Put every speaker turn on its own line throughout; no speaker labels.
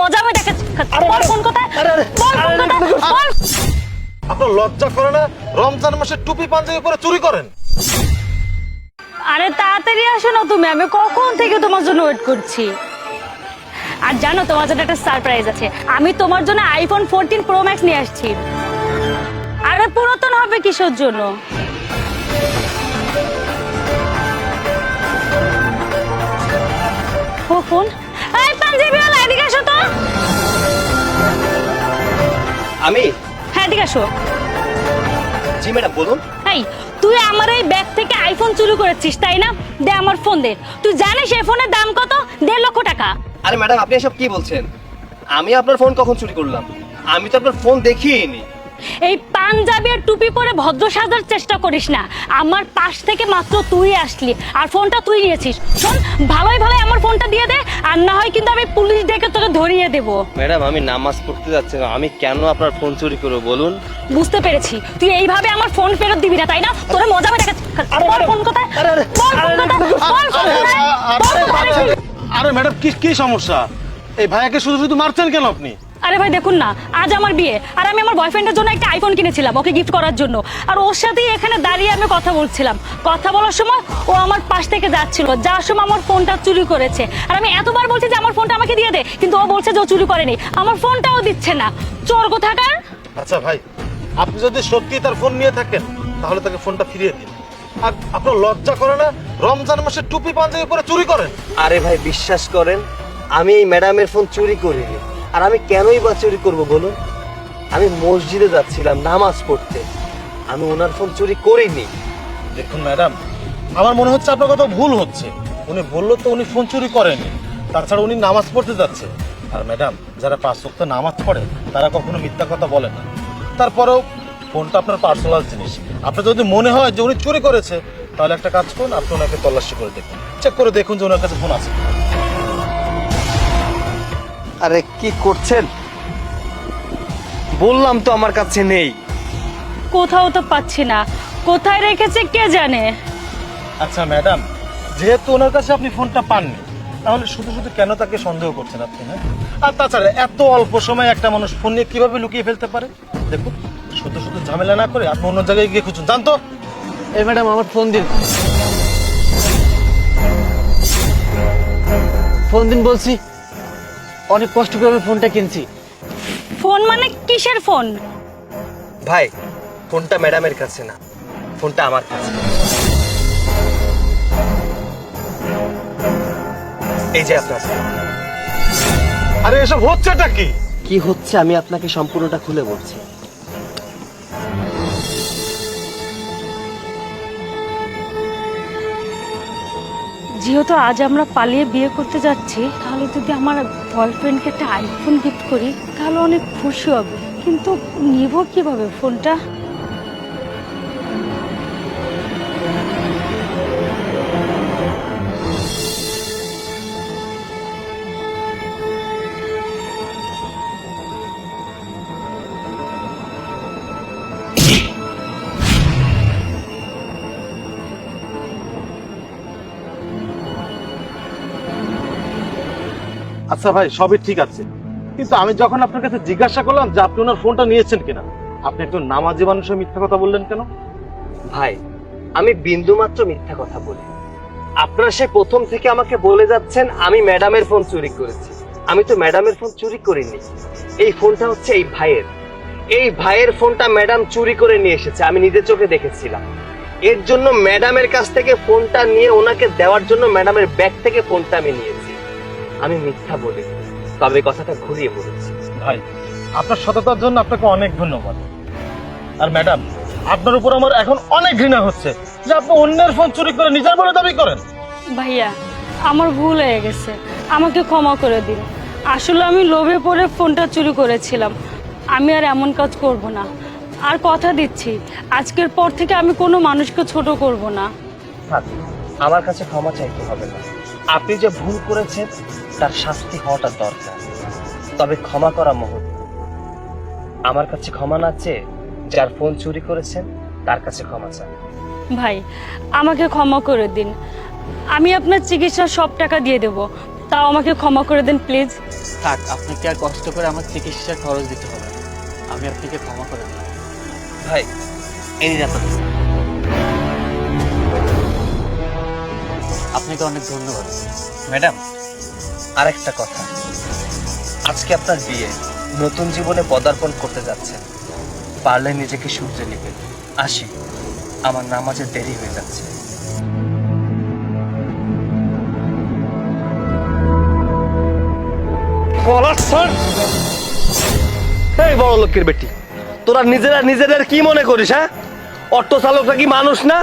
মজা আমি দেখাচ্ছি। বল ফোন কোথায়? বল ফোন কোথায়? বল।
আপনার লজ্জা করে না? রমজান মাসে টুপি পাঞ্জাবি পরে চুরি করেন?
আরে তাড়াতাড়ি আসো না তুমি, আমি কখন থেকে তোমার জন্য ওয়েট করছি। আর জানো তোমার জন্য একটা সারপ্রাইজ আছে, আমি তোমার জন্য আইফোন 14 প্রো ম্যাক্স নিয়ে আসছি। আরে পুরাতন হবে কিসের জন্য? ও ফোন, এই পাঞ্জাবিওয়ালা এদিকে আসো তো।
আমি?
হ্যাঁ এদিকে আসো।
জি ম্যাডাম বলুন।
এই তুই আমার এই ব্যাগ থেকে আইফোন চুরি করেছিস তাই না? দে আমার ফোন দে। তুই জানিস এই ফোনের দাম কত? 1.5 লক্ষ টাকা।
আরে ম্যাডাম আপনি এসব কি বলছেন? আমি আপনার ফোন কখন চুরি করলাম? আমি তো আপনার ফোন দেখিনি।
এই পাঞ্জাবি আর টুপি পরে ভদ্র সাজার চেষ্টা করিস না। আমার পাশ থেকে মাত্র তুই আসলি আর ফোনটা তুই নিয়েছিস। শোন, ভালোই ভালোই আমার ফোনটা দিয়ে দে, আর না হয় কিন্তু আমি পুলিশ ডেকে তোকে ধরিয়ে দেব।
ম্যাডাম আমি নামাজ পড়তে যাচ্ছিলাম, আমি কেন আপনার ফোন চুরি করবো বলুন?
বুঝতে পেরেছি, তুই এইভাবে আমার ফোন ফেরত দিবি না তাই না? তোর মজা আমি দেখাচ্ছি। বল ফোন কোথায়? বল ফোন কোথায়? বল ফোন কোথায়? বল কোথায়?
আরে ম্যাডাম কি সমস্যা? এই ভাইয়াকে শুধু শুধু মারছেন কেন আপনি?
আরে ভাই দেখুন না, আজ আমার বিয়ে আর আমি আমার বয়ফ্রেন্ডের জন্য একটা আইফোন কিনেছিলাম ওকে গিফট করার জন্য। আর ওর সাথেই এখানে দাঁড়িয়ে আমি কথা বলছিলাম। কথা বলার সময় ও আমার পাশ থেকে যাচ্ছিল, যাওয়ার সময় আমার ফোনটা চুরি করেছে। আর আমি এতবার বলছি যে আমার ফোনটা আমাকে দিয়ে দে, কিন্তু ও বলছে যে ও চুরি করেনি, আমার ফোনটাও দিচ্ছে না। চোর কোথাকার।
আচ্ছা ভাই, আপনি যদি সত্যি তার ফোন নিয়ে থাকেন তাহলে তাকে ফোনটা ফিরিয়ে দিন। আর আপনার লজ্জা করে না? রমজান মাসে টুপি পাঞ্জাবি পরে চুরি করেন?
আরে ভাই বিশ্বাস করেন, আমি এই ম্যাডামের ফোন চুরি করিনি। আর আমি কেনই বা চুরি করব বলুন? আমি মসজিদে যাচ্ছিলাম নামাজ পড়তে, আমি ওনার ফোন চুরি করিনি।
দেখুন ম্যাডাম, আমার মনে হচ্ছে আপনার কথা ভুল হচ্ছে। উনি বললো তো উনি ফোন চুরি করেনি, তাছাড়া উনি নামাজ পড়তে যাচ্ছে। আর ম্যাডাম, যারা 5 ওয়াক্ত নামাজ পড়ে তারা কখনো মিথ্যা কথা বলে না। তারপরেও ফোনটা আপনার পার্সোনাল জিনিস। আপনার যদি মনে হয় যে উনি চুরি করেছে, তাহলে একটা কাজ করুন, আপনি ওনাকে তল্লাশি করে দেখুন, চেক করে দেখুন যে ওনার কাছে ফোন আছে।
আরে কি করছেন? বললাম তো আমার কাছে নেই।
কোথাও তো পাচ্ছি না, কোথায় রেখেছে কে জানে।
আচ্ছা ম্যাডাম, যেহেতু ওনার কাছে আপনি ফোনটা পাননি, তাহলে শুধু শুধু কেন তাকে সন্দেহ করছেন আপনি? হ্যাঁ, আর তাছাড়া এত অল্প সময়ে একটা মানুষ ফোন নিয়ে কিভাবে লুকিয়ে ফেলতে পারে? দেখুন, শুধু শুধু ঝামেলা না করে আপনি অন্য জায়গায় গিয়ে খুঁজুন, জানতো।
এই ম্যাডাম আমার ফোন দিন, ফোন দিন বলছি। অনেক কষ্ট করে আমি ফোনটা কিনছি।
ফোন মানে কিসের ফোন?
ভাই ফোনটা ম্যাডামের কাছে না, ফোনটা আমার কাছে। এই যে আপনার।
আরে এসব হচ্ছেটা কি?
কি হচ্ছে আমি আপনাকে সম্পূর্ণটা খুলে বলছি।
যেহেতু আজ আমরা পালিয়ে বিয়ে করতে যাচ্ছি, তাহলে যদি আমার বয়ফ্রেন্ডকে একটা আইফোন গিফট করি তাহলে অনেক খুশি হবে। কিন্তু নিব কিভাবে ফোনটা?
আচ্ছা ভাই, সবই ঠিক আছে, কিন্তু আমি যখন আপনার কাছে জিজ্ঞাসা করলাম যে আপনি ওনার ফোনটা নিয়েছেন কিনা, আপনি একজন নামাজি মানুষের মিথ্যা কথা বললেন কেন?
ভাই আমি বিন্দুমাত্র মিথ্যা কথা বলি। আপনারা সে প্রথম থেকে আমাকে বলে যাচ্ছেন আমি ম্যাডামের ফোন চুরি করেছি। আমি তো ম্যাডামের ফোন চুরি করিনি। এই ফোনটা হচ্ছে এই ভাইয়ের। এই ভাইয়ের ফোনটা ম্যাডাম চুরি করে নিয়ে এসেছে, আমি নিজের চোখে দেখেছিলাম। এর জন্য ম্যাডামের কাছ থেকে ফোনটা নিয়ে ওনাকে দেওয়ার জন্য ম্যাডামের ব্যাগ থেকে ফোনটা আমি নিয়েছি। আমি মিথ্যা বলি, তবে কথাটা ঘুরিয়ে বলেছি।
ভাই, আপনার সততার জন্য আপনাকে অনেক ধন্যবাদ। আর ম্যাডাম, আপনার উপর আমার এখন অনেক ঘৃণা হচ্ছে যে আপনি অন্যের ফোন চুরি করে নিজের বলে দাবি করেন।
ভাইয়া আমার ভুল হয়ে গেছে, আমাকে ক্ষমা করে দিন। আসলে আমি লোভে পড়ে ফোনটা চুরি করেছিলাম। আমি আর এমন কাজ করব না। আর কথা দিচ্ছি, আজকের পর থেকে আমি কোনো মানুষকে ছোট করব না।
থাক, আমার কাছে ক্ষমা চাইতে হবে না। আপনি যে ভুল করেছেন তার শাস্তি হওয়াটা দরকার, তবে ক্ষমা করা মুহূর্ত। আমার কাছে ক্ষমা না চেয়ে যার ফোন চুরি করেছেন তার কাছে ক্ষমা চান।
ভাই আমাকে ক্ষমা করে দিন, আমি আপনার চিকিৎসার সব টাকা দিয়ে দেব। তাও আমাকে ক্ষমা করে দেন প্লিজ।
থাক, আপনাকে আর কষ্ট করে আমার চিকিৎসার খরচ দিতে হবে না। আমি আপনাকে ক্ষমা করে দিলাম।
ভাই এই নিন আপনার টাকা।
আপনাকে অনেক ধন্যবাদ।
ম্যাডাম আরেকটা কথা, আজকে আপনার বিয়ে, নতুন জীবনে পদার্পণ করতে যাচ্ছেন, পারলে নিজেকে সূর্যে নেবেন। আসি, আমার নামাজে দেরি হয়ে যাচ্ছে। এই বড় লোকের বেটি, তোরা নিজেদের কি মনে করিস? হ্যাঁ, অটো চালকরা কি মানুষ না?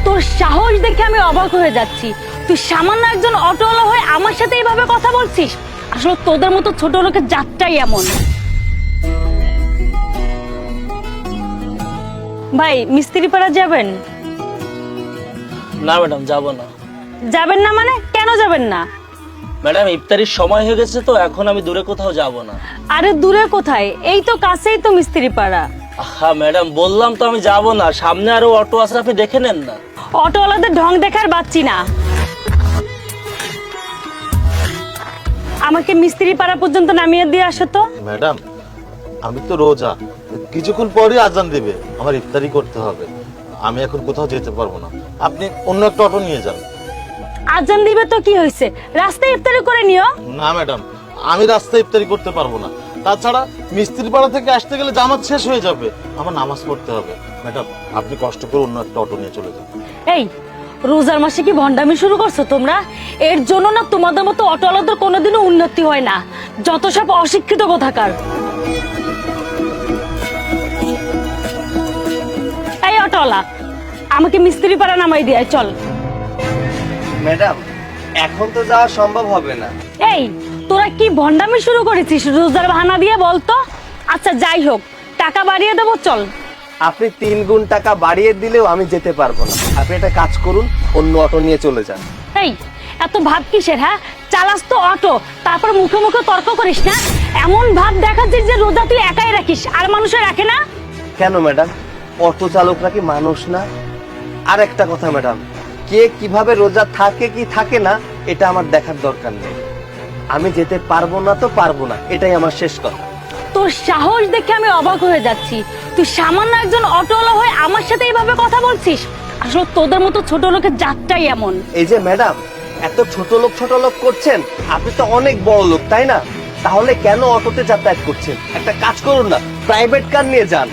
তোর সাহস দেখে আমি অবাক হয়ে যাচ্ছি। তুই সামান্য একজন অটোওয়ালা হয়ে আমার সাথে এইভাবে কথা বলছিস? আসলে তোদের মতো ছোট লোকের জাতটাই এমন। ভাই, মিস্ত্রিপাড়া যাবেন?
না ম্যাডাম, যাব না।
যাবেন না মানে? কেন যাবেন না?
ম্যাডাম ইফতারির সময় হয়ে গেছে তো, এখন আমি দূরে কোথাও যাব না।
আরে দূরে কোথায়, এই তো কাছেই তো মিস্ত্রিপাড়া।
হ্যাঁ ম্যাডাম, বললাম তো আমি যাব না। সামনে আরো অটো আছে, আপনি দেখে নেন না।
অটোওয়ালাদের ঢং দেখার বাচ্চি না। আমাকে মিস্ত্রিপাড়া পর্যন্ত নামিয়ে দিয়ে আসো তো।
ম্যাডাম, আমি তো রোজা, কিছুক্ষণ পরই আজান দেবে, আমার ইফতারি করতে হবে। আমি এখন কোথাও যেতে পারবো না, আপনি অন্য একটা অটো নিয়ে যান।
আজান দিবে তো কি হয়েছে, রাস্তায় ইফতারি করে নিও।
না ম্যাডাম, আমি রাস্তায় ইফতারি করতে পারবো না। তাছাড়া মিস্ত্রিপাড়া থেকে আসতে গেলে জামাত শেষ হয়ে যাবে, আমার নামাজ পড়তে হবে। ম্যাডাম, আপনি কষ্ট করে অন্য একটা অটো নিয়ে চলে যান।
এই রোজার মাসে কি ভণ্ডামি শুরু করছো তোমরা? এর জন্য না তোমাদের মতো অটোওয়ালাদের কোনোদিনও উন্নতি হয় না। যত সব অশিক্ষিত কোথাকার। এই অটোওয়ালা, আমাকে মিস্ত্রিপাড়া নামাই দিয়ে চল।
ম্যাডাম এখন তো যাওয়া সম্ভব হবে না।
এই তোরা কি ভণ্ডামি শুরু করেছিস রোজার বাহানা দিয়ে বলতো? আচ্ছা যাই হোক, টাকা বাড়িয়ে দেবো, চল।
আপনি 3 গুণ টাকা বাড়িয়ে দিলেও আমি যেতে পারবো না। আপনি একটা কাজ করুন, অন্য অটো নিয়ে চলে যান।
এই এত ভাব কিসের? হ্যাঁ, চালাস তো অটো, তারপর মুখে মুখে তর্ক করিস না। এমন ভাব দেখাচ্ছিস যে রোজা তুই একাই রাখিস, আর মানুষে রাখে না।
কেন ম্যাডাম, অটো চালকরা কি মানুষ না? আর একটা কথা ম্যাডাম, কে কিভাবে রোজা থাকে কি থাকে না এটা আমার দেখার দরকার নেই। আমি যেতে পারবো না তো পারবো না, এটাই আমার শেষ কথা।
তোর সাহস দেখে আমি অবাক হয়ে যাচ্ছি। তুই সামান্য একজন অটোওয়ালা হয়ে আমার সাথে এইভাবে কথা বলছিস? আসলে তোদের মতো ছোট লোকের জাতটাই এমন।
এই যে ম্যাডাম, এত ছোট লোক করছেন, আপনি তো অনেক বড় লোক তাই না? তাহলে কেন অটোতে যাতায়াত করছেন? একটা কাজ করুন না, প্রাইভেট কার নিয়ে যান।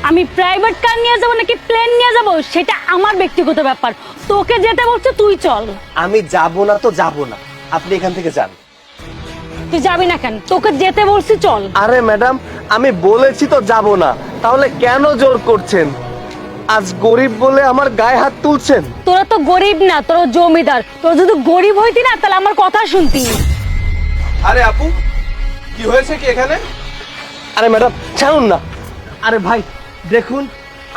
আমি প্রাইভেট কার নিয়ে যাবো নাকি প্লেন নিয়ে যাবো সেটা আমার ব্যক্তিগত ব্যাপার। তোকে যেতে বলছে তুই চল।
আমি যাব না তো যাব না, আপনি এখান থেকে যান।
তুই যাবি না কেন? তোকে যেতে বলছি, চল।
আরে ম্যাডাম, আমি বলেছি তো যাব না, তাহলে কেন জোর করছেন? আজ গরিব বলে আমার গায়ে হাত তুলছেন?
তোরা তো গরিব না, তোরা জমিদার। তোরা যদি গরিব হইতি না তাহলে আমার কথা শুনতি।
আরে আপু, কি হয়েছে কি এখানে?
আরে ম্যাডাম ছাড়ুন না। আরে ভাই দেখুন,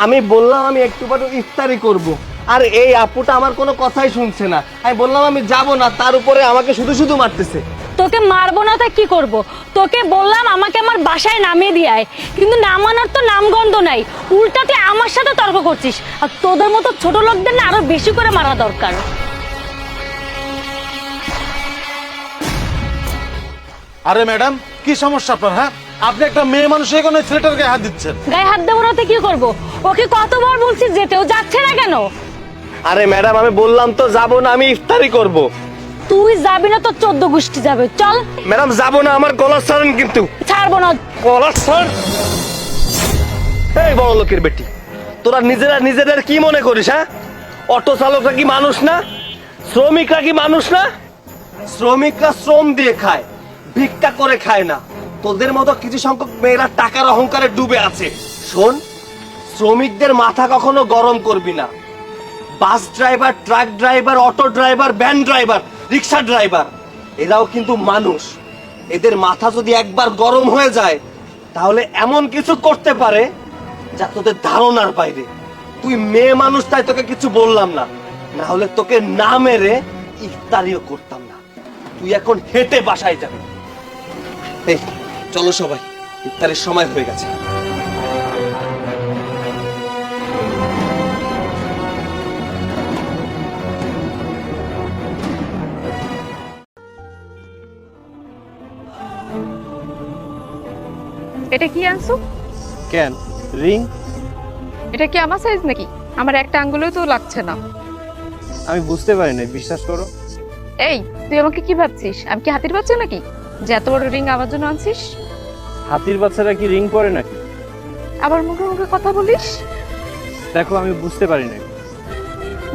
আমি বললাম আমি একটু পরে ইফতারি করব, আর এই আপুটা আমার কোনো কথাই শুনছে না। আমি বললাম আমি যাব না, তার উপরে আমাকে শুধু শুধু মারতেছে।
তোকে মারবো না তো কি করব? তোকে বললাম আমাকে আমার বাসায় নামিয়ে দিয়ে আয়, কিন্তু নামানোর তো নামগন্ধ নাই। উল্টা তুই আমার সাথে তর্ক করছিস। আর তোদের মতো ছোট লোকদের না আরো বেশি করে মারা দরকার।
আরে ম্যাডাম, কি সমস্যা আপনার? হ্যাঁ, আপনি একটা মেয়ে মানুষ হয়ে কোনো ছেলেটার গায়ে হাত দিচ্ছেন?
গায়ে হাত দেবো না তো কি করবো? ওকে কতবার বলছিস যেতে, ও যাচ্ছে না কেন?
আরে ম্যাডাম আমি বললাম তো যাব না, আমি ইফতারি করব।
তুই যাবি না তো 14 গোষ্ঠী যাবে, চল।
ম্যাডাম যাব না, আমার গলা ছাড়েন কিন্তু।
ছাড়বো না।
গলা ছাড়। এই বড় লোকের বেটি, তোরা নিজেদের কি মনে করিস? হ্যাঁ, অটো চালকরা কি মানুষ না? শ্রমিকরা কি মানুষ না? শ্রমিকরা শ্রম দিয়ে খায়, ভিক্ষা করে খায় না। তোদের মতো কিছু সংখ্যক মেয়েরা টাকার অহংকারে ডুবে আছে। শোন, শ্রমিকদের মাথা কখনো গরম করবি না। Bus driver, truck driver, auto driver, van driver, রিক্সা ড্রাইভার, এরাও কিন্তু মানুষ। এদের মাথা যদি একবার গরম হয়ে যায় তাহলে এমন কিছু করতে পারে যা তোদের ধারণার বাইরে। তুই মেয়ে মানুষ তাই তোকে কিছু বললাম না, না হলে তোকে না মেরে ইফতারিও করতাম না। তুই এখন হেঁটে বাসায় যাবি। এই চলো সবাই, ইফতারের সময় হয়ে গেছে।
এটা কি আনছো?
কেন রিং?
এটা কি আমার সাইজ নাকি? আমার একটা আঙ্গুলেও তো লাগছে না।
আমি বুঝতে পারি না, বিশ্বাস করো।
এই, তুই আমাকে কি ভাবছিস? আমি কি হাতির বাচ্চা নাকি যে এত বড় রিং আমার জন্য আনছিস?
হাতির বাচ্চারা কি রিং পরে নাকি?
আবার মুখে মুখে কথা বলিস।
দেখো আমি বুঝতে পারি না।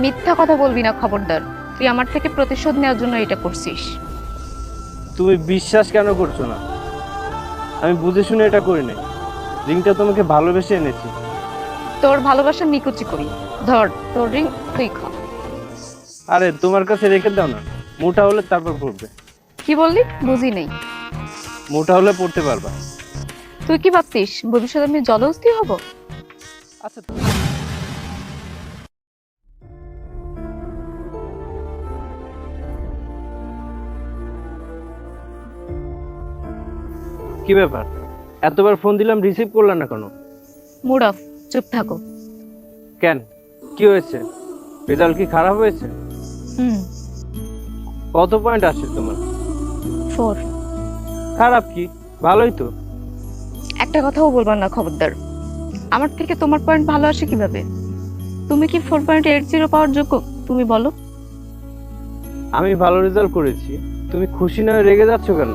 মিথ্যা কথা বলবি না, খবরদার। তুই আমার থেকে প্রতিশোধ নেওয়ার জন্য এটা করছিস।
তুমি বিশ্বাস কেন করছো না? আমি বুঝে শুনে এটা করি নাই। রিংটা তোমাকে ভালোবেসে এনেছি।
তোর ভালোবাসার নিকুচি করি। ধর তোর রিং, তুই খা।
আরে তোমার কাছে রেখে দাও না, মোটা হলে তারপর পড়বে।
কি বললি? বুঝি নেই।
মোটা হলে পড়তে পারবা।
তুই কি ভাবছিস ভবিষ্যতে আমি জলহস্তি হব?
আচ্ছা কি ব্যাপার, এতবার ফোন দিলাম রিসিভ করলে না কেন?
মুড অফ, চুপ থাকো।
কেন, কি হয়েছে? রেজাল্ট কি খারাপ হয়েছে? কত পয়েন্ট আসছে তোমার?
4।
খারাপ কি, ভালোই তো।
একটা কথাও বলবার না, খবরদার। আমার থেকে তোমার পয়েন্ট ভালো আসে কিভাবে? তুমি কি 4.80 পাওয়ার যোগ্য? তুমি বলো।
আমি ভালো রেজাল্ট করেছি, তুমি খুশি নয় রেগে যাচ্ছ কেন?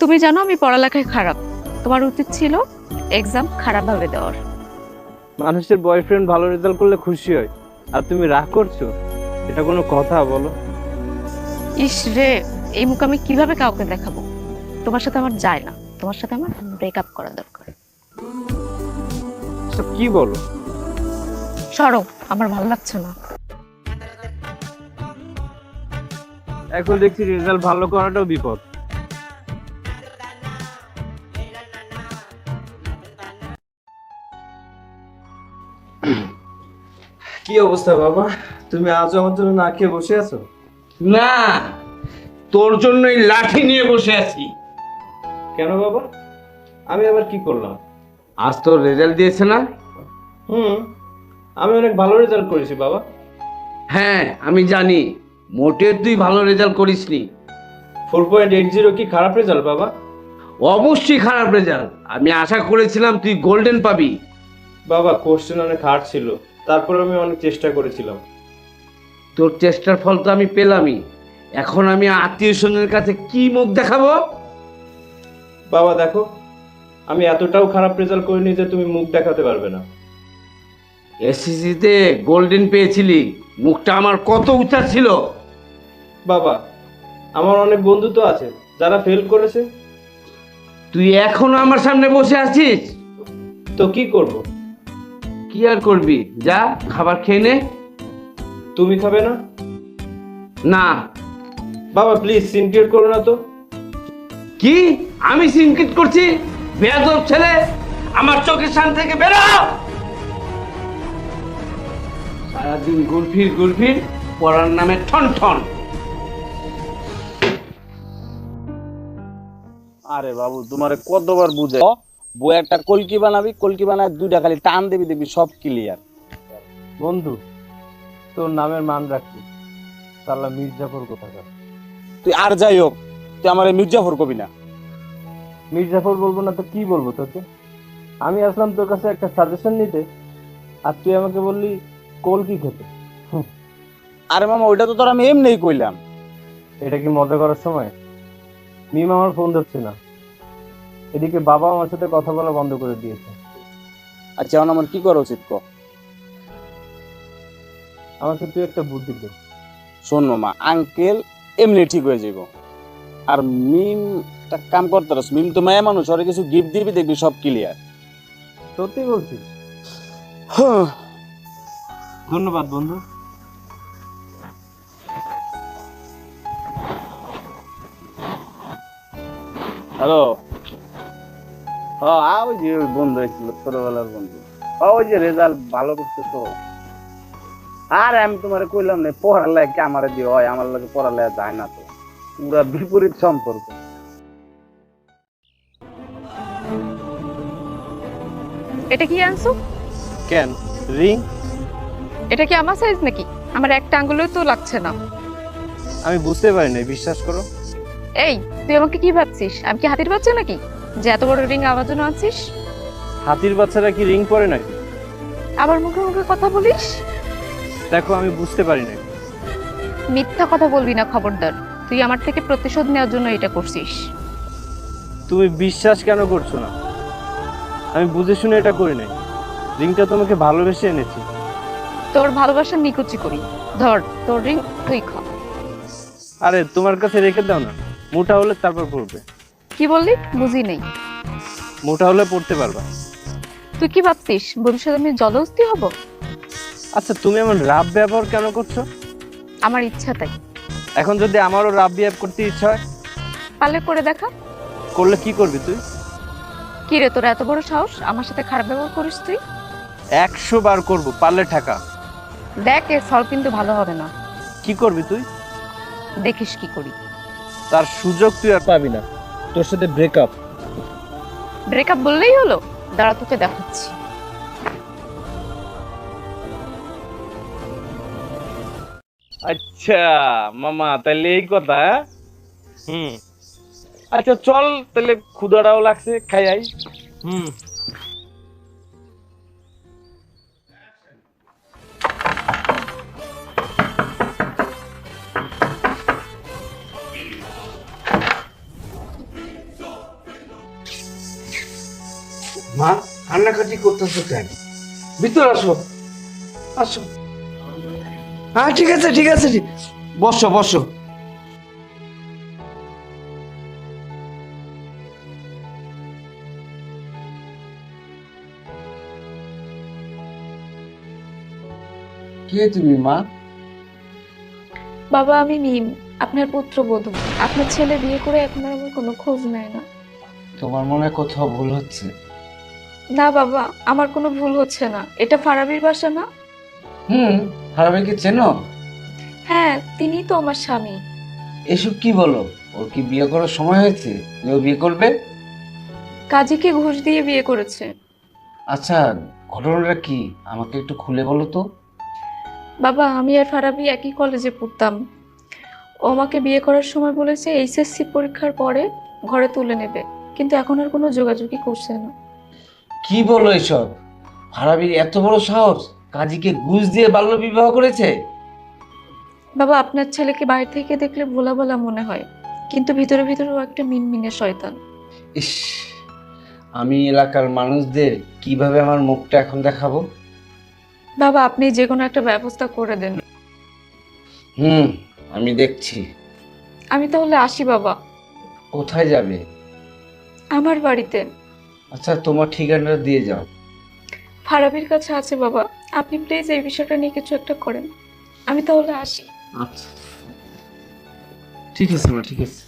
তুমি জানো আমি পড়ালেখায় খারাপ। তোমার উচিত ছিল এক্সাম খারাপভাবে দেওয়ার।
মানুষের বয়ফ্রেন্ড ভালো রেজাল্ট করলে খুশি হয়, আর তুমি রাগ করছো? এটা কোনো কথা বলো?
ইস রে, এই মুখ আমি কিভাবে কাউকে দেখাবো? তোমার সাথে আমার যায় না। তোমার সাথে আমার ব্রেকআপ করা দরকার।
সব কি বলো?
সরো, আমার ভালো লাগছে না।
এখন দেখছি রেজাল্ট ভালো করাটাও বিপদ। কি অবস্থা বাবা, তুমি আজও আমার জন্য না খেয়ে বসে আছো?
না, তোর জন্যই লাঠি নিয়ে বসে আছি।
কেন বাবা, আমি আবার কি করলাম?
আজ তোর রেজাল্ট দিয়েছে না?
আমি অনেক ভালো রেজাল্ট করেছি বাবা।
হ্যাঁ আমি জানি, মোটেও তুই ভালো রেজাল্ট করিসনি।
4.80 কি খারাপ রেজাল্ট বাবা?
অবশ্যই খারাপ রেজাল্ট। আমি আশা করেছিলাম তুই গোল্ডেন পাবি।
বাবা কোশ্চেন অনেক হার্ড ছিল, তারপর আমি অনেক চেষ্টা করেছিলাম।
তোর চেষ্টার ফল তো আমি পেলামই। এখন আমি আত্মীয় স্বজনের কাছে কি মুখ দেখাবো?
বাবা দেখো, আমি এতটাও খারাপ রেজাল্ট করিনি যে তুমি মুখ দেখাতে পারবে না।
এসএসসিতে গোল্ডেন পেয়েছিলি, মুখটা আমার কত উঁচা ছিল।
বাবা আমার অনেক বন্ধু তো আছে যারা ফেল করেছে।
তুই এখনো আমার সামনে বসে আছিস?
তো কি করব?
কি আর করবি, যা খাবার খেয়ে নে।
তুমি খাবে না?
না।
বাবা প্লিজ সিনক্রিয়েট করো না তো।
কি আমি সিনক্রিট করছি? বেয়াদব ছেলে, আমার চোখের সামনে থেকে বেরো। সারাদিন ঘুরফির পড়ার নামে ঠন ঠন।
আরে বাবু তোমারে কতবার বুঝে বই একটা কলকি বানাবি, কলকি বানায় 2টা খালি টান দিবি, দেখবি সব ক্লিয়ার।
বন্ধু তোর নামের মান রাখি, তাহলে মির্জাফর কোথাকার।
তুই আর যাই হোক, তুই আমার মির্জাফর কবি না।
মির্জাফর বলবো না তো কি বলবো তোকে? আমি আসলাম তোর কাছে একটা সাজেশন নিতে, আর তুই আমাকে বললি কলকি খেতে।
আরে মামা ওইটা তো তোর আমি এমনিই কইলাম।
এটা কি মজা করার সময়? মিম আমার ফোন ধরছে না, এদিকে বাবা আমার সাথে কথা বলা বন্ধ করে দিয়েছে।
আচ্ছা এখন আমার কি করা উচিত ক?
আমাকে তুই একটা বুদ্ধি দে।
শোন মামা, আঙ্কেল এমনি ঠিক হয়ে যাইব। আর মিম একটা কাম করতে পারস, মিম তো মায়া মানুষ, ওরে কিছু গিফট দিবি, দেখবি সব ক্লিয়ার।
সত্যি বলছিস? ধন্যবাদ বন্ধু।
হ্যালো, ওই যে ওই বন্ধু এসেছিল, ছোটবেলার বন্ধু। ওই যে রেজাল্ট ভালো করছে তো। আর আমি তোমার কইলাম না, পড়ালেখা আমার দিয়ে হয়, আমার লাগে পড়ালেখা যায় না তো, পুরা বিপরীত সম্পর্ক।
এটা কি আনছো?
কেন রিং?
এটা কি আমার সাইজ নাকি? আমার একটা আঙ্গুলেও তো লাগছে না।
আমি বুঝতে পারি না, বিশ্বাস করো।
এই, তুই আমাকে কি ভাবছিস? আমি কি হাতির বাচ্চা নাকি যে এত বড় রিং আমার জন্য আনছিস?
হাতির বাচ্চারা কি রিং পরে নাকি?
আবার মুখে মুখে কথা বলিস।
দেখো আমি বুঝতে পারি না।
মিথ্যা কথা বলবি না, খবরদার। তুই আমার থেকে প্রতিশোধ নেওয়ার জন্য এটা করছিস।
তুমি বিশ্বাস কেন করছো না? আমি বুঝে শুনে এটা করি নাই। রিংটা তোমাকে ভালোবেসে এনেছি।
তোর ভালোবাসার নিকুচি করি। ধর তোর রিং, তুই খা।
আরে তোমার কাছে রেখে দাও না, মোটা হলে তারপর পড়বে।
কি বললি? বুঝি নেই।
মোটা হলে পড়তে পারবা।
তুই কি ভাবছিস ভবিষ্যতে আমি জলহস্তি হব?
আচ্ছা তুমি এমন রাব ব্যবহার কেন করছো?
আমার ইচ্ছা তাই।
এখন যদি আমারও রাব বিহেভ করতে ইচ্ছা হয়,
পারলে করে দেখা।
করলে কি করবি তুই?
কি রে, তোর এত বড় সাহস আমার সাথে খারাপ ব্যবহার করিস তুই?
100 বার করবো, পারলে ঠাকা।
দেখ, এর ফল কিন্তু ভালো হবে না।
কি করবি তুই?
দেখিস কি করি।
তার সুযোগ তুই আর পাবি না। তোর সাথে ব্রেকআপ।
ব্রেকআপ বললেই হলো? দাঁড়া, তোকে দেখাচ্ছি।
আচ্ছা মামা, তাহলে এই কথা। আচ্ছা চল তাহলে, ক্ষুধাটাও লাগছে, খাই আই।
মা, কান্নাকাটি করতেছো কেন? ভিতর আসো, আসো। হ্যাঁ ঠিক আছে, ঠিক আছে, বসো বসো। কে তুমি মা?
বাবা, আমি মিম, আপনার পুত্রবধূ। আপনার ছেলে বিয়ে করে এখন আর আমার কোনো খোঁজ নেয় না।
তোমার মনে হয় কোথাও ভুল হচ্ছে।
না বাবা, আমার কোনো ভুল হচ্ছে না। এটা ফারাবির বাসা না?
হারাবেকে চেনো?
হ্যাঁ, তিনিই তো আমার স্বামী।
এসব কি বলো? ওর কি বিয়ে করার সময় হয়েছে যে ও বিয়ে করবে?
কাজীকে ঘুষ দিয়ে বিয়ে করেছে।
আচ্ছা, ঘটনাটা কি আমাকে একটু খুলে বলো তো।
বাবা, আমি আর ফারাবি একই কলেজে পড়তাম। ও আমাকে বিয়ে করার সময় বলেছে এইচএসসি পরীক্ষার পরে ঘরে তুলে নেবে, কিন্তু এখন আর কোনো যোগাযোগই করছে না।
কি বলো এসব? হারাবির এত বড় সাহস, কাজীকে ঘুষ দিয়ে বাল্য বিবাহ করেছে?
বাবা, আপনার ছেলেকে বাইরে থেকে দেখলে ভোলা ভোলা মনে হয়, কিন্তু ভিতরে ভিতরে ও একটা মিনমিনে শয়তান।
ইস, আমি এলাকার মানুষদের কিভাবে আমার মুখটা এখন দেখাবো?
বাবা, আপনি যে কোনো একটা ব্যবস্থা করে দেন।
আমি দেখছি।
আমি তাহলে আসি বাবা।
কোথায় যাবে?
আমার বাড়িতে।
আচ্ছা, তোমার ঠিকানাটা দিয়ে যাও।
ফারাবির কাছে আছে বাবা, আপনি প্লিজ এই বিষয়টা নিয়ে কিছু একটা করেন। আমি তাহলে আসি।
আচ্ছা ঠিক আছে মা, ঠিক আছে।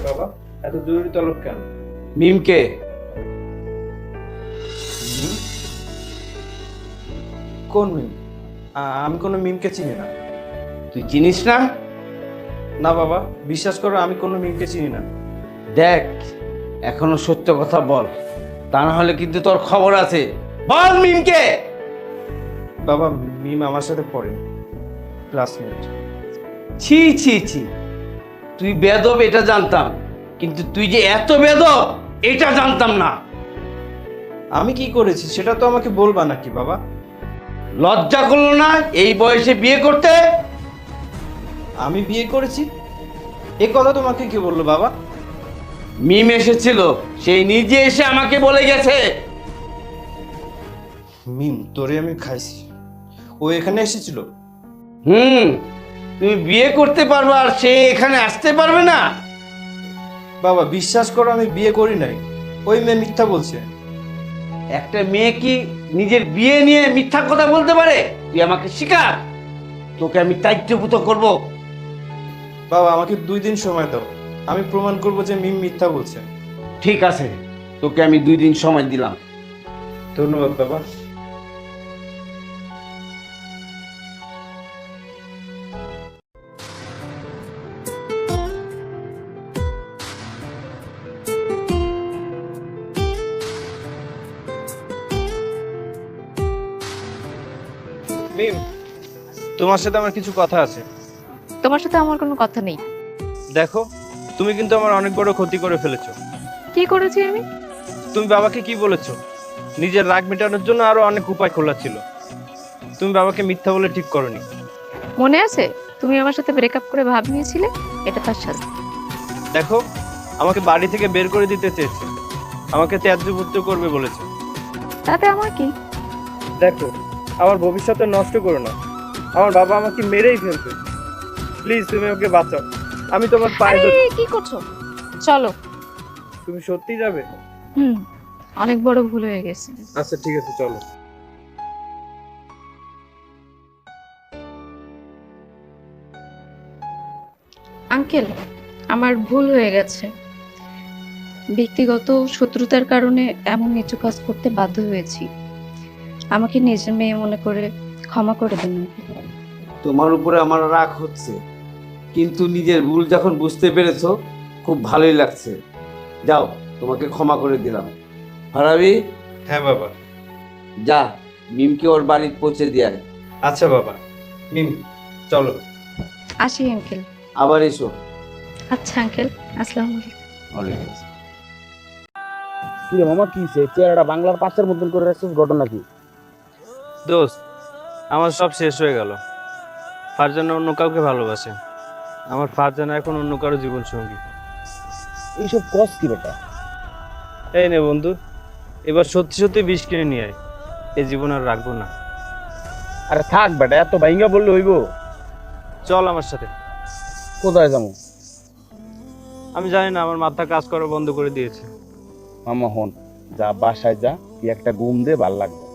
বাবা, এত জরুরি তলব কেন?
মিমকে?
কোন মিম? আমি কোনো মিমকে চিনি না।
তুই চিনিস না?
না বাবা, বিশ্বাস করো, আমি কোনো মিমকে চিনি না।
দেখ, এখনো সত্য কথা বল, তা না হলে কিন্তু তোর খবর আছে। বল মিমকে।
বাবা, মিম আমার সাথে পড়ে, ক্লাসমেট।
ছি ছি ছি, তুই বেদব এটা জানতাম, কিন্তু তুই যে এত বেদব এটা জানতাম না।
আমি কি করেছি সেটা তো আমাকে বলবা নাকি বাবা?
লজ্জা করলো না এই বয়সে বিয়ে করতে?
আমি বিয়ে করেছি এ কথা তোমাকে কে বললো বাবা?
মিম এসেছিল, সেই নিজে এসে আমাকে বলে গেছে।
মিম তোরে আমি খাইছি, ও এখানে এসেছিল।
তুমি বিয়ে করতে পারবে আর সে এখানে আসতে পারবে না?
বাবা বিশ্বাস করো, আমি বিয়ে করি নাই, ওই মেয়ে মিথ্যা বলছে।
একটা মেয়ে কি নিজের বিয়ে নিয়ে মিথ্যা কথা বলতে পারে? তুই আমাকে শিখা।
তোকে আমি টাইট্যপুত করব।
বাবা আমাকে 2 দিন সময় দাও, আমি প্রমাণ করব যে মিম মিথ্যা বলছে।
ঠিক আছে, তোকে আমি 2 দিন সময় দিলাম।
ধন্যবাদ বাবা। মিম, তোমার সাথে আমার কিছু কথা আছে।
তোমার সাথে আমার কোনো কথা নেই।
দেখো, তুমি কিন্তু আমার অনেক বড় ক্ষতি করে ফেলেছো।
কি করেছি আমি?
তুমি বাবাকে কি বলেছো? নিজের রাগ মেটানোর জন্য আরো অনেক উপায় খোলা ছিল। তুমি বাবাকে মিথ্যা বলে ঠিক করনি।
মনে আছে তুমি আমার সাথে ব্রেকআপ করে ভাব নিয়েছিলে? এটা তার শাস্তি।
দেখো, আমাকে বাড়ি থেকে বের করে দিতে চেয়েছে, আমাকে ত্যায্যপুত্র করবে বলেছে।
তাতে আমার কি?
দেখো, আমার ভবিষ্যৎ নষ্ট করো না। আমার বাবা আমাকে মেরেই ফেলবে। প্লিজ তুমি ওকে বাঁচাও। আমি তোমার পায়ে ধরি।
আরে, কি করছো? চলো।
তুমি সত্যি যাবে?
অনেক বড় ভুল হয়ে গেছে।
আচ্ছা ঠিক আছে, চলো।
আঙ্কেল, আমার ভুল হয়ে গেছে। ব্যক্তিগত শত্রুতার কারণে এমন নিচু কাজ করতে বাধ্য হয়েছি। আমাকে নিজের মেয়ে মনে করে ক্ষমা করে দিন।
তোমার উপরে আমার রাগ হচ্ছে, কিন্তু নিজের ভুল যখন বুঝতে পেরেছো খুব ভালোই লাগছে। যাও, তোমাকে ক্ষমা করে দিলাম। ফারাবি,
হ্যাঁ বাবা।
যা মিমকে ওর বাড়ি পৌঁছে দিয়ে আয়।
আচ্ছা বাবা। মিম, চলো।
আসি আঙ্কেল।
আবার এসো।
আচ্ছা আঙ্কেল, আসসালামু আলাইকুম।
কি রে মামা, কি চেহারাটা বাংলার পাঁচের মতন করে রাখছিস, ঘটনা কি?
দোস্ত, আমার সব শেষ হয়ে গেল। ফারজানা অন্য কাউকে ভালোবাসে। আমার ফারজানা এখন অন্য কারো জীবন সঙ্গী।
এইসব কস কি বেটা?
এই নে বন্ধু, এবার সত্যি সত্যি বিষ কিনে নিয়ে আয়। এই জীবন আর রাখবো না।
আরে থাক বেটা, এত ভাইঙ্গা বললে হইব?
চল আমার সাথে।
কোথায় যাবো?
আমি জানি না, আমার মাথা কাজ করা বন্ধ করে দিয়েছে।
মামা হন, যা বাসায় যা, কি একটা ঘুম দে, ভাল লাগবে।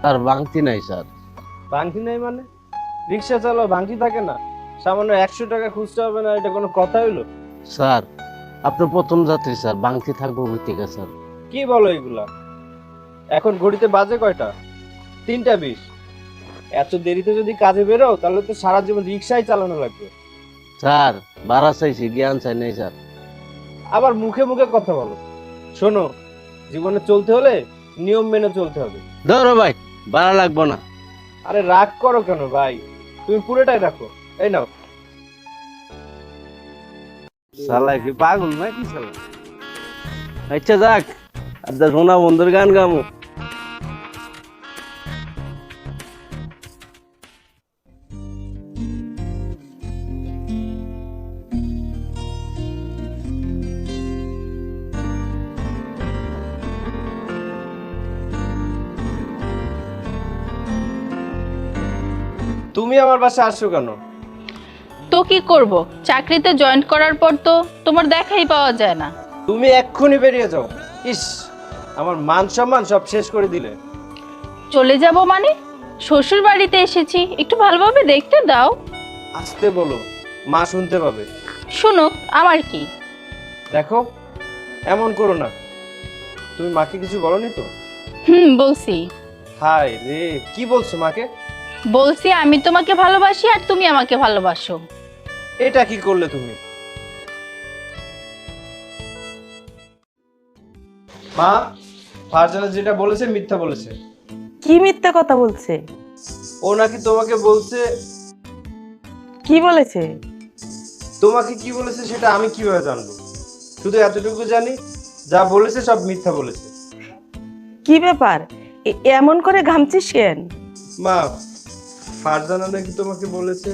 আর বাংতি নাই স্যার।
ভাঙতি নাই মানে? রিক্সা চালাও, ভাঙতি থাকে না? সামান্য 100 টাকা খুঁজতে হবে না, এটা কোনো কথা হইলো?
স্যার, আপনি প্রথম যাত্রী স্যার, বাংতি থাকবো থেকে স্যার।
কি বলো এগুলা? এখন ঘড়িতে বাজে কয়টা? 3টা 20। এত দেরিতে যদি কাজে বেরো তাহলে তো সারা জীবন রিক্সাই চালানো লাগবে।
স্যার, ভাড়া চাইছি, জ্ঞান চাই নাই স্যার।
আবার মুখে মুখে কথা বলো। শোনো, জীবনে চলতে হলে নিয়ম মেনে চলতে হবে।
ধরো ভাই, ভাড়া লাগবো না।
আরে রাগ করো কেন ভাই? তুমি পুরোটাই রাখো। এই নাও।
শালা কি পাগল নাকি শালা? আচ্ছা যাক, আপনার সোনা বন্ধুর গান গামো।
তুমি আমার বাসায় আসছো কেন?
তো কি করব, চাকরিতে জয়েন করার পর তো তোমার দেখাই পাওয়া যায় না।
তুমি এক্ষুনি বেরিয়ে যাও। ইস, আমার মান সম্মান সব শেষ করে দিলে।
চলে যাব মানে? শ্বশুর বাড়িতে এসেছি, একটু ভালোভাবে দেখতে দাও।
আসতে বলো, মা শুনতে পাবে।
শুনুক, আমার কি।
দেখো, এমন করো না। তুমি মাকে কিছু বলোনি তো?
বলছি।
হায় রে, কি বলছো মাকে?
বলছি আমি তোমাকে ভালোবাসি আর তুমি আমাকে ভালোবাসো।
এটা কি করলে তুমি? মা, ফারজানা যেটা বলেছে মিথ্যা বলেছে।
কি মিথ্যা কথা বলছে?
ও নাকি তোমাকে বলছে।
কি বলেছে?
তোমাকে কি বলেছে সেটা আমি কিভাবে জানবো? শুধু এতটুকু জানি, যা বলেছে সব মিথ্যা বলেছে।
কি ব্যাপার, এমন করে ঘামছিস কেন?
মা, ফারজানা নাকি তোমাকে বলেছে।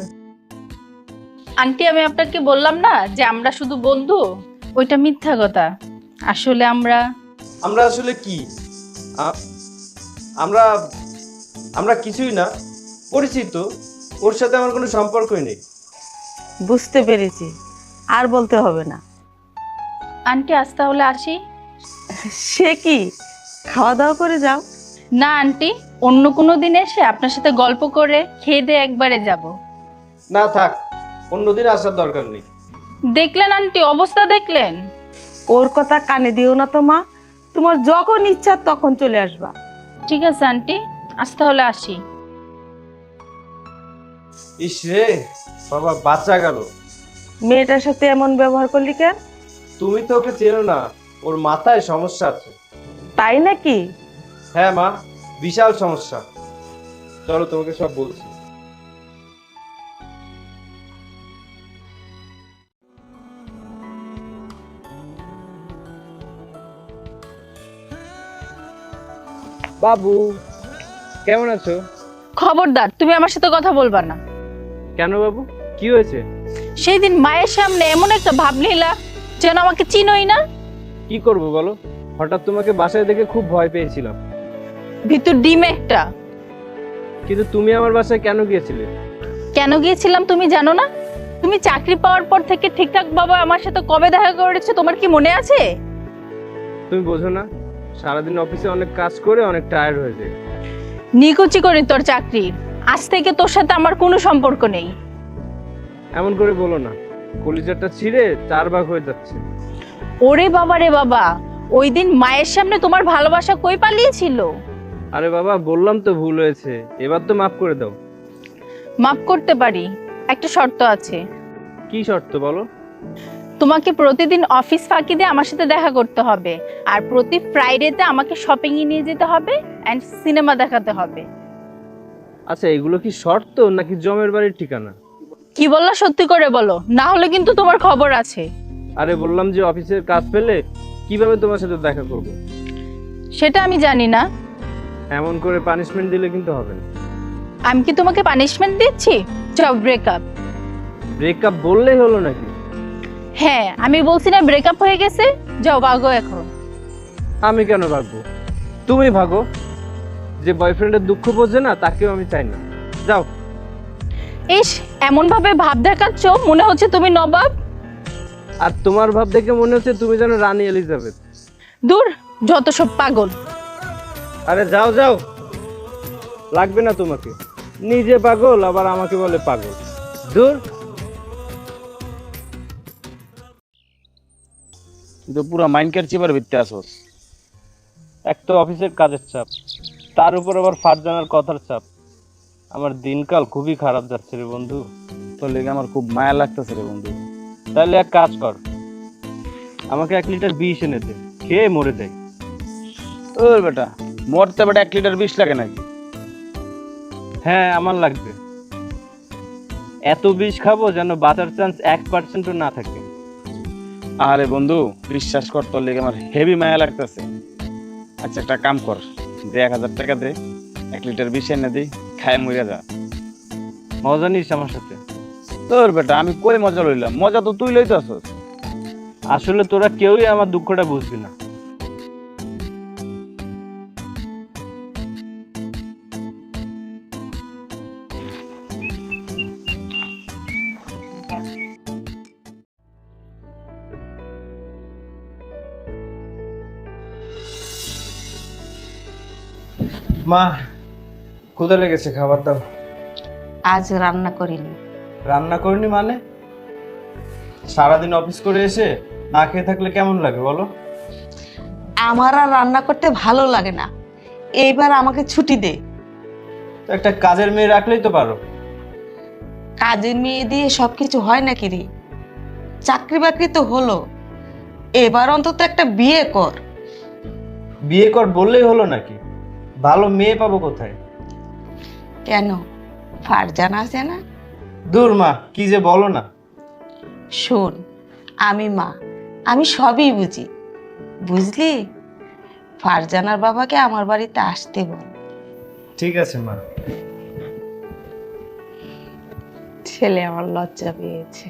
আন্টি, আমি আপনাকে বললাম না যে আমরা শুধু বন্ধু? ওইটা মিথ্যা কথা। আসলে আমরা
আমরা আসলে কি? আমরা আমরা কিছুই না, পরিচিত, ওর সাথে আমার কোনো সম্পর্কই নেই।
বুঝতে পেরেছি, আর বলতে হবে না।
আন্টি আজ তাহলে আসি।
সে কি, খাওয়া দাওয়া করে যাও।
না আন্টি, অন্য কোনো দিন এসে আপনার সাথে গল্প করে খেয়ে দিয়ে একবারে যাব।
না থাক, অন্যদিন আসার দরকার নেই।
দেখলেন আন্টি, অবস্থা দেখলেন?
ওর কথা কানে দিও না তো মা, তোমার যখন ইচ্ছা তখন চলে আসবা।
ঠিক আছে আন্টি, আজ তাহলে আসি।
ইস রে বাবা, বাঁচা গেল।
মেয়েটার সাথে এমন ব্যবহার করলি কেন?
তুমি তো ওকে চেনো না, ওর মাথায় সমস্যা আছে।
তাই নাকি?
হ্যাঁ মা, বিশাল সমস্যা। চলো তোমাকে সব বলছি। বাবু, কেমন আছো?
খবরদার, তুমি আমার সাথে কথা বলবা না।
কেন বাবু, কি হয়েছে?
সেই দিন মায়ের সামনে এমন একটা ভাব নিলা যেন আমাকে চিনোই না।
কি করব বলো, হঠাৎ তোমাকে বাসায় দেখে খুব ভয় পেয়েছিলাম।
ভিতর ডিম একটা।
কিন্তু তুমি আমার বাসায় কেন গিয়েছিলে?
কেন গিয়েছিলাম তুমি জানো না? তুমি চাকরি পাওয়ার পর থেকে ঠিকঠাক বাবা আমার সাথে কবে দেখা করেছো তোমার কি মনে আছে?
তুমি বোঝো না, সারাদিন অফিসে অনেক কাজ করে অনেক টায়ার্ড হয়ে যায়।
নিকুচি করি তোর চাকরির, আজ থেকে তোর সাথে আমার কোনো সম্পর্ক নেই।
এমন করে বলো না, কলিজাটা ছিঁড়ে 4 ভাগ হয়ে যাচ্ছে।
ওরে বাবা রে বাবা, ওই দিন মায়ের সামনে তোমার ভালোবাসা কই পালিয়েছিল?
আরে বাবা, বললাম তো ভুল হয়েছে, এবার তো মাফ করে দাও।
মাফ করতে পারি, একটা শর্ত আছে।
কি শর্ত বলো?
তোমাকে প্রতিদিন অফিস ফাঁকি দিয়ে আমার সাথে দেখা করতে হবে, আর প্রতি ফ্রাইডেতে আমাকে শপিং এ নিয়ে যেতে হবে এন্ড সিনেমা দেখাতে হবে।
আচ্ছা, এগুলো কি শর্ত নাকি জমের বাড়ির ঠিকানা?
কি বললা সত্যি করে বলো, না হলে কিন্তু তোমার খবর আছে।
আরে বললাম যে অফিসের কাজ পেলে কিভাবে তোমার সাথে দেখা করব।
সেটা আমি জানি না।
এমন করে পানিশমেন্ট দিলে কিন্তু হবে না।
আমি কি তোমাকে পানিশমেন্ট দিচ্ছি? যাও ব্রেকআপ।
ব্রেকআপ বললেই হলো নাকি?
হ্যাঁ, আমি বলছি না ব্রেকআপ হয়ে গেছে, যাও ভাগো এখন।
আমি কেন ভাগবো? তুমি ভাগো। যে বয়ফ্রেন্ডের দুঃখ বোঝে না তাকেও আমি চাই না। যাও।
ইস, এমন ভাবে ভাব দেখাচ্ছ মনে হচ্ছে তুমি নবাব।
আর তোমার ভাব দেখে মনে হচ্ছে তুমি যেন রানী এলিজাবেথ।
দূর, যত সব পাগল।
আরে যাও যাও, লাগবে না তোমাকে। নিজে পাগল আবার আমাকে বলে পাগল। দূর।
কিন্তু পুরা মাইন্ডকের চিপার ভিত্তি আসোস।
এক তো অফিসের কাজের চাপ, তার উপর আবার ফারজানার কথার চাপ। আমার দিনকাল খুবই খারাপ যাচ্ছে রে বন্ধু।
তোর লেগে আমার খুব মায়া লাগতেছে রে বন্ধু।
তাহলে এক কাজ কর, আমাকে 1 লিটার বিষ এনে দে, খেয়ে মরে যাই।
ওর বেটা, মরতে বেটা 1 লিটার বিষ লাগে নাকি?
হ্যাঁ, আমার লাগবে। এত বিষ খাবো যেন বাঁচার চান্স 1% না থাকে।
আরে বন্ধু, বিশ্বাস কর, তোর লেগে আমার হেভি মায়া লাগতেছে। আচ্ছা, একটা কাম কর, দে 1000 টাকা দে, 1 লিটার বিষ এনে দিই, খায় মরে যা।
মজা নিস আমার সাথে?
তোর বেটা, আমি কই মজা লইলাম? মজা তো তুই লইতেছস।
আসলে তোরা কেউই আমার দুঃখটা বুঝবি না। মা, ক্ষুধা লেগেছে, খাবার দাও।
আজ রান্না করিনি।
রান্না করিনি মানে? সারাদিন অফিস করে এসে না খেয়ে থাকলে কেমন লাগে বলো?
আমার আর রান্না করতে ভালো লাগে না, এইবার আমাকে ছুটি দে।
তো একটা কাজের মেয়ে রাখলেই তো পারো।
কাজের মেয়ে দিয়ে সবকিছু হয় নাকি রে? চাকরি বাকরি তো হলো, এবার অন্তত একটা বিয়ে কর।
বিয়ে কর বললেই হলো নাকি? ভালো মেয়ে পাবো কোথায়?
কেন, ফারজানা আছে না?
দূর মা, কি যে বলো না।
শোন, আমি মা, আমি সবই বুঝি, বুঝলি? ফারজানার বাবাকে আমার বাড়িতে আসতে বল।
ঠিক আছে মা।
ছেলে আমার লজ্জা পেয়েছে।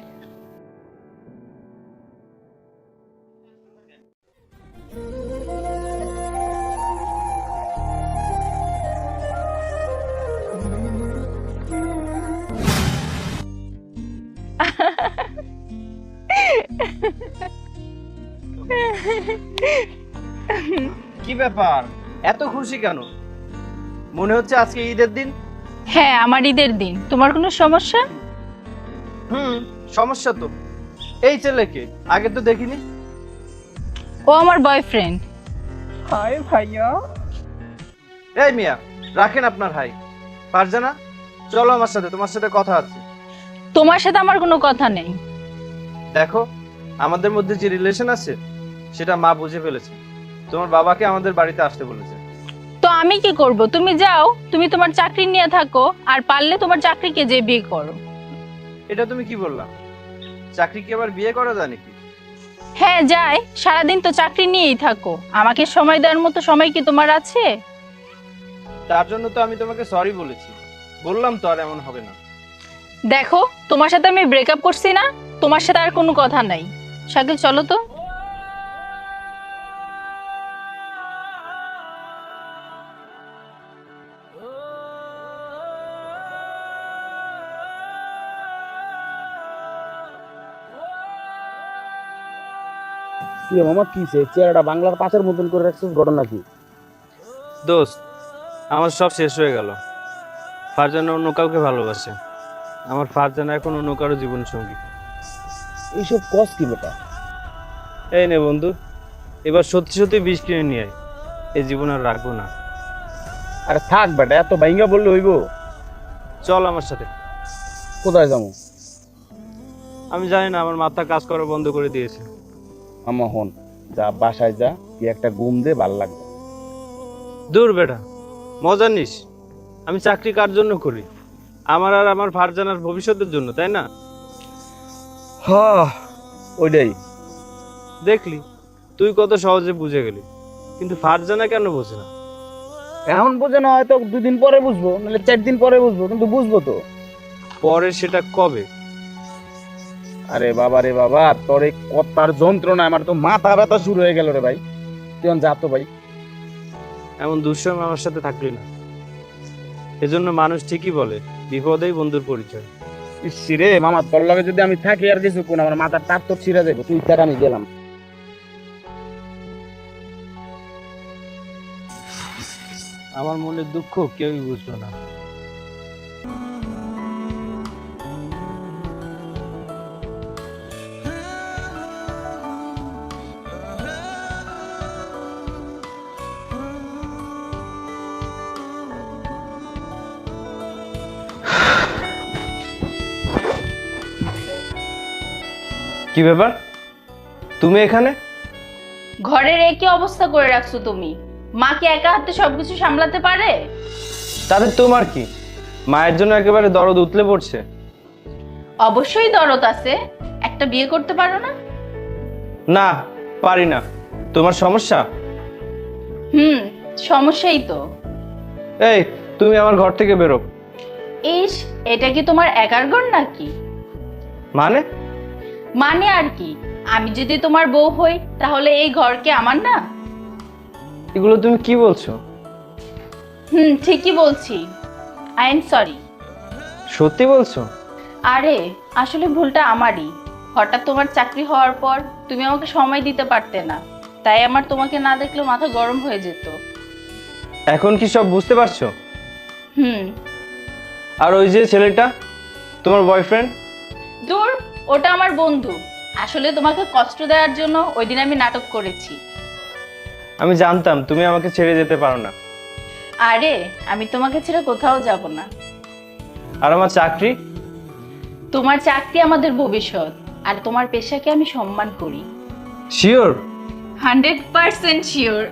কি ব্যাপার, এত খুশি কেন? মনে হচ্ছে আজকে ঈদের দিন।
হ্যাঁ, আমার ঈদের দিন। তোমার কোনো সমস্যা?
সমস্যা তো। এই ছেলেকে আগে তো দেখিনি।
ও আমার বয়ফ্রেন্ড।
হাই ভাইয়া। এই মিয়া, রাখেন আপনার হাই। ফারজানা, চলো আমার সাথে, তোমার সাথে কথা আছে।
তোমার সাথে আমার কোনো কথা নেই।
দেখো, আমাদের মধ্যে যে রিলেশন আছে সেটা মা বুঝে ফেলেছে। তোমার বাবাকে আমাদের বাড়িতে আসতে বলেছে।
তো আমি কি করব? তুমি যাও, তুমি তোমার চাকরি নিয়ে থাকো, আর পারলে তোমার চাকরিকে যে বিয়ে করো।
এটা তুমি কি বললা? চাকরি কি আবার বিয়ে করা যায় নাকি?
হ্যাঁ যাই, সারাদিন তো চাকরি নিয়েই থাকো, আমাকে সময় দেওয়ার মতো সময় কি তোমার আছে?
তার জন্য তো আমি তোমাকে সরি বলেছি, বললাম তো আর এমন হবে না।
দেখো, তোমার সাথে আমি ব্রেকআপ করছি না, তোমার সাথে আর কোনো কথা নাই। শাকিল চলো তো।
কি মামা, কি চেহারাটা বাংলার পাঁচের মতন করে রাখছিস, ঘটনা কি?
দোস্ত, আমার সব শেষ হয়ে গেল। ফারজানা অন্য কাউকে ভালোবাসে। আমার ফারজানা এখন অন্য কারো জীবন সঙ্গী।
এইসব কস কি বেটা?
এই নে বন্ধু, এবার সত্যি সত্যি বিষ কিনে নিয়ে আয়। এই জীবন আর রাখবো না।
আরে থাক বেটা, এত ভাইঙ্গা বললে হইব?
চল আমার সাথে।
কোথায় যাবো?
আমি জানি না, আমার মাথা কাজ করা বন্ধ করে দিয়েছে।
মামা হন, যা বাসায় যা, কি একটা ঘুম দে, ভাল লাগবে।
দূর বেটা, মজা নিস। আমি চাকরি কার জন্য করি? আমার আর আমার ফারজানার ভবিষ্যতের জন্য, তাই না?
হ্যাঁ, ওইটাই।
দেখলি, তুই কত সহজে বুঝে গেলি, কিন্তু ফারজানা কেন বোঝে না?
এখন বোঝে না, হয়তো 2 দিন পরে বুঝবো, নাহলে 4 দিন পরে বুঝবো, কিন্তু বুঝবো তো।
পরে সেটা কবে?
আরে বাবা রে বাবা, তোর এই কথার যন্ত্রণা আমার তো মাথা ব্যথা শুরু হয়ে গেল রে ভাই। তুই যা তো ভাই।
এমন দুঃসময় আমার সাথে থাকলি না। এজন্য মানুষ ঠিকই বলে, বিপদেই বন্ধুর পরিচয়।
রে মামা, তোর লগে যদি আমি থাকি আর কিছুক্ষণ, আমার মাথার তার তো ছিঁড়ে যাবো। তুই তার, আমি গেলাম।
আমার মনের দুঃখ কেউই বুঝলো না। কি ব্যাপার, তুমি এখানে?
ঘরের একই অবস্থা করে রাখছো তুমি। মা কি একা হাতে সবকিছু সামলাতে পারে?
তাদের তোমার কি? মায়ের জন্য একেবারে দরদ উতলে পড়ছে।
অবশ্যই দরদ আছে, একটা বিয়ে করতে পারো না?
না, পারি না। তোমার সমস্যা?
সমস্যাই তো।
এই, তুমি আমার ঘর থেকে বেরো।
ইস, এটা কি তোমার একার ঘর নাকি?
মানে?
মানে আর কি, আমি যদি তোমার বউ হই তাহলে এই ঘর কি আমার না?
এগুলো তুমি কি বলছো?
ঠিকই বলছি। I am sorry.
সত্যি বলছো?
আরে আসলে ভুলটা আমারই। হঠাৎ তোমার চাকরি হওয়ার পর তুমি আমাকে সময় দিতে পারতে না, তাই আমার তোমাকে না দেখলে মাথা গরম হয়ে যেত।
এখন কি সব বুঝতে পারছো?
হুম।
আর ওই যে ছেলেটা, তোমার বয়ফ্রেন্ড?
দূর, ওটা আমার বন্ধু। আসলে তোমাকে কষ্ট দেওয়ার জন্য ওই দিন আমি নাটক করেছি।
আমি জানতাম তুমি আমাকে ছেড়ে যেতে পারো না।
আরে আমি তোমাকে ছেড়ে কোথাও যাব না।
আর আমার চাকরি?
তোমার চাকরি আমাদের ভবিষ্যৎ, আর তোমার পেশাকে আমি সম্মান করি।
শিওর?
100% শিওর।